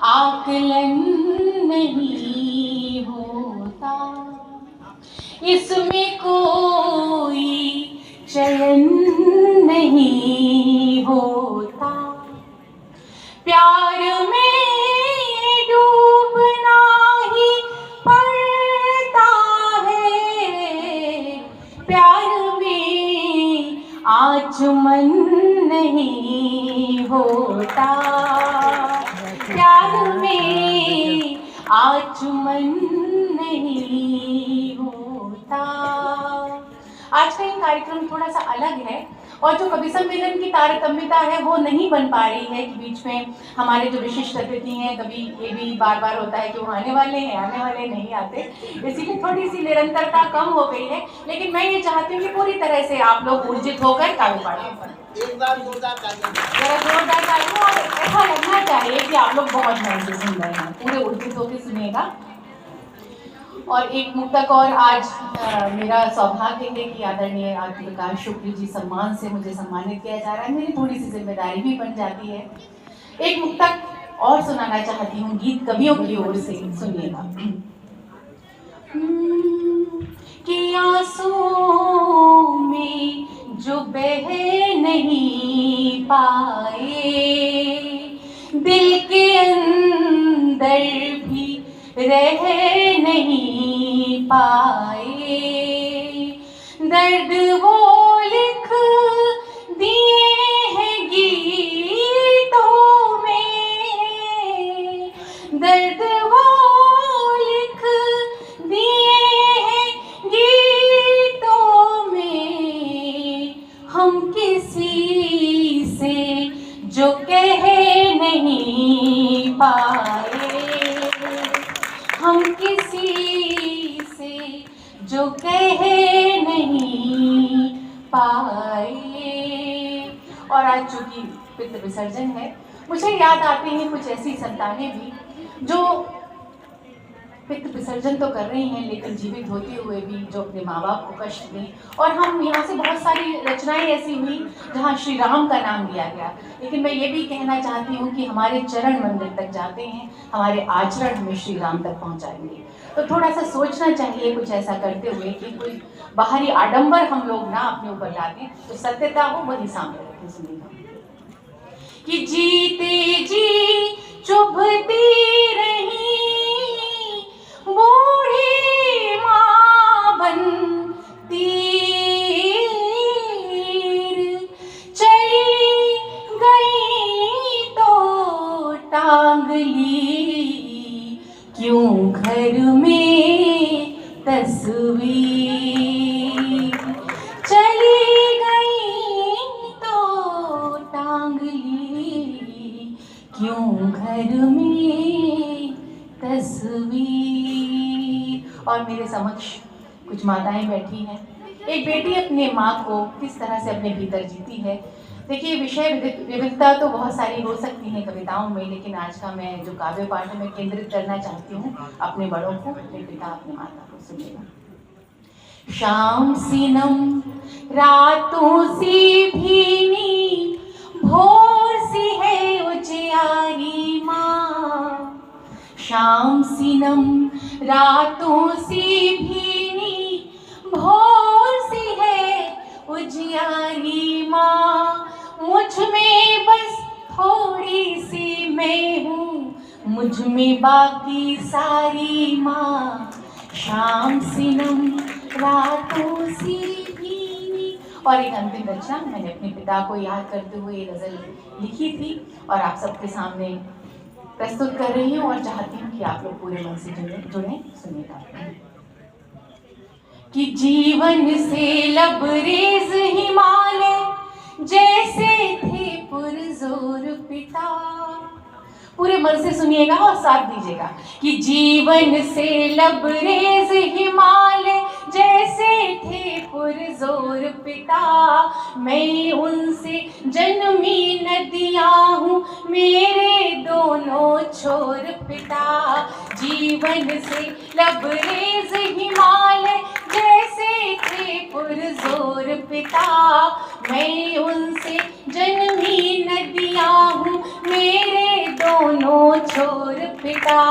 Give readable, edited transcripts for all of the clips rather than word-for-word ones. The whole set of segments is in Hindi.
आकलन नहीं होता, इसमें कोई चयन नहीं होता। प्यार में डूबना ही पड़ता है, प्यार में आचमन नहीं होता, प्यार में आचमन नहीं होता। आज का ये कार्यक्रम थोड़ा सा अलग है और जो कवि सम्मेलन की तारतम्यता है वो नहीं बन पा रही है कि बीच में हमारे जो विशिष्ट अतिथि हैं, कभी ये भी बार बार होता है कि वो आने वाले नहीं आते, इसीलिए थोड़ी सी निरंतरता कम हो गई है। लेकिन मैं ये चाहती हूँ कि पूरी तरह से आप लोग ऊर्जित होकर काव्य पाठें। एक बार जोरदार तालियां, जरा जोरदार तालियां, और ऐसा लगना चाहिए कि आप लोग बहुत मन से सुन रहे हैं, पूरे ऊर्जित होकर सुनिएगा। और एक मुक्तक और आज मेरा सौभाग्य है कि आदरणीय आरती प्रकाश शुक्ल जी सम्मान से मुझे सम्मानित किया जा रहा है, मेरी थोड़ी सी जिम्मेदारी भी बन जाती है। एक मुक्तक और सुनाना चाहती हूँ गीत कवियों की ओर से, सुनिएगा। कि आंसुओं में जो बह नहीं पाए, दिल के अंदर भी रह नहीं पाए, दर्द वो लिख दिए हैं गीतों में, दर्द वो लिख दिए हैं गीतों में, हम किसी से जो कह नहीं पाए, हम किसी से जो कह नहीं पाए। और आज चूंकि पितृ विसर्जन है, मुझे याद आती हैं कुछ ऐसी संतानें भी जो पितृ विसर्जन तो कर रही हैं लेकिन जीवित होते हुए भी जो अपने माँ बाप को कष्ट दें। और हम यहाँ से बहुत सारी रचनाएं ऐसी हुई जहाँ श्री राम का नाम लिया गया, लेकिन मैं ये भी कहना चाहती हूँ कि हमारे चरण मंदिर तक जाते हैं, हमारे आचरण हमें श्री राम तक पहुँचाएंगे। तो थोड़ा सा सोचना चाहिए कुछ ऐसा करते हुए कि कोई बाहरी आडंबर हम लोग ना अपने ऊपर लाते, तो सत्यता हो वही सामने रखें। सुनिएगा कि जीते जी चुभती रही बूढ़ी माँ बन तीर, चली गई तो टांग ली क्यों घर में तस्वीर, चली गई तो टांग ली क्यों घर में तस्वीर। और मेरे समक्ष कुछ माताएं बैठी हैं। एक बेटी अपने माँ को किस तरह से अपने भीतर जीती है। देखिए, विषय विविधता तो बहुत सारी हो सकती हैं कविताओं में, लेकिन आज का मैं जो काव्य पाठ है मैं केंद्रित करना चाहती हूँ अपने बड़ों को, अपने पिता अपने माता को। सुनिएगा। शाम सी नम रातों सी भीनी, भोर सी है उजियारी माँ, शाम सी नम रातों सी भीनी, भोर सी है उजियारी माँ, मुझ में बस थोड़ी सी मैं हूँ, मुझ में बाकी सारी माँ, शाम सी नम रातों सी भीनी। और एक अंतिम रचना मैंने अपने पिता को याद करते हुए ये गजल लिखी थी और आप सबके सामने प्रस्तुत कर रही हूँ और चाहती हूँ कि आप लोग पूरे मन से जुड़े। सुनिएगा कि जीवन से लबरेज हिमालय जैसे थे पुरजोर पिता, पूरे मन से सुनिएगा और साथ दीजिएगा कि जीवन से लबरेज हिमालय जैसे थे पुरजोर पिता, मैं उनसे जन्मी नदियाँ हूँ मेरे दोनों छोर पिता, जीवन से लबरेज हिमालय जैसे थे पुरजोर पिता, मैं उनसे जन्मी नदियाँ हूँ मेरे दोनों छोर पिता।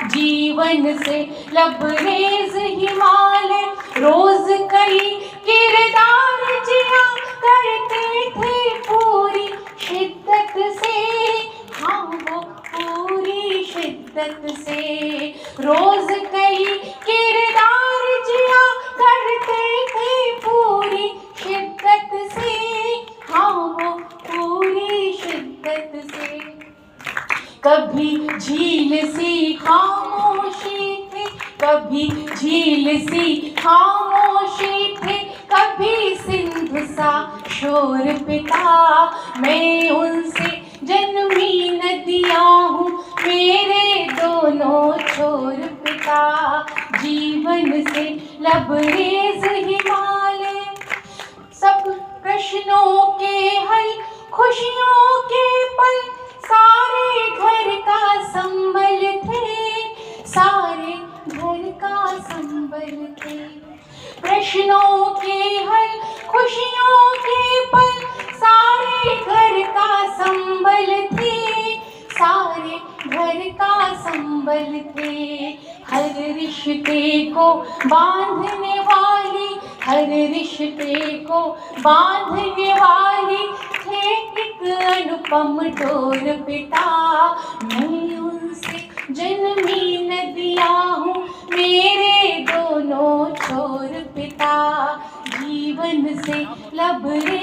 जीवन से लबरेज हिमालय रोज कई किरदार जिया करते थे पूरी शिद्दत से। हाँ वो पूरी शिद्दत से रोज कई किरदार जिया करते थे पूरी शिद्दत से। हाँ वो पूरी शिद्दत से। कभी झील सी खामोशी थी, कभी झील सी खामोशी थी, कभी सिंधु सा शोर पिता। मैं उनसे जन्मी नदियाँ हूँ, मेरे दोनों छोर पिता। जीवन से लबरेज हिमालय सब प्रश्नों के हल, खुशियों के पल, सारे घर का संबल थे, सारे घर का संबल थे। प्रश्नों के हल, खुशियों के पल, सारे घर का संबल थे, सारे घर का संबल थे। हर रिश्ते को बांधने वाली, हर रिश्ते को बांधने वाली थे एक अनुपम डोर पिता। मैं उनसे जन्मी नदियाँ हूँ, मेरे दोनों छोर पिता। जीवन से लबरेज